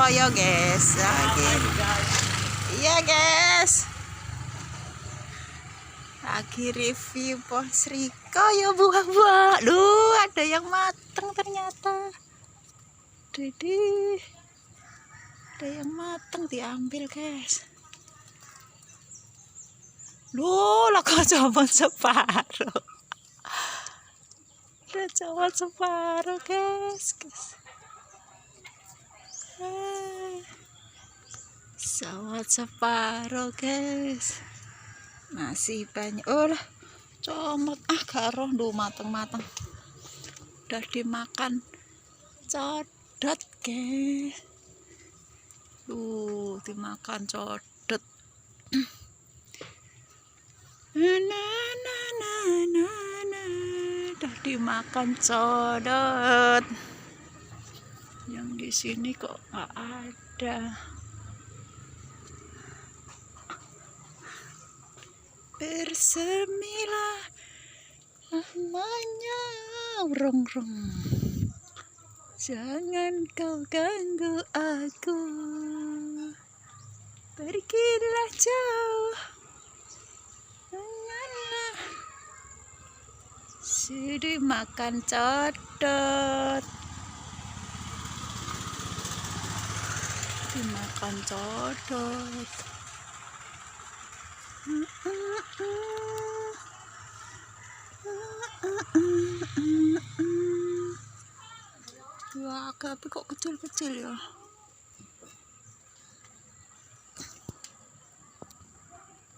Rikaya guys. Iya guys, lagi review Pos Rikaya buah-buah. Duh, ada yang mateng ternyata. Dede, ada yang mateng diambil guys. Loh, lah kok cuma separuh. Udah cuma separuh guys. Sawat separuh guys, masih banyak. Oh lah, comot karo duh mateng-mateng udah dimakan codot guys. Duh, dimakan codot. Udah dimakan codot. Yang di sini kok nggak ada. Bersemilah namanya rong-rong, jangan kau ganggu aku, pergilah jauh, janganlah sedih makan codot, dimakan codot. Wah, tapi kok kecil-kecil ya.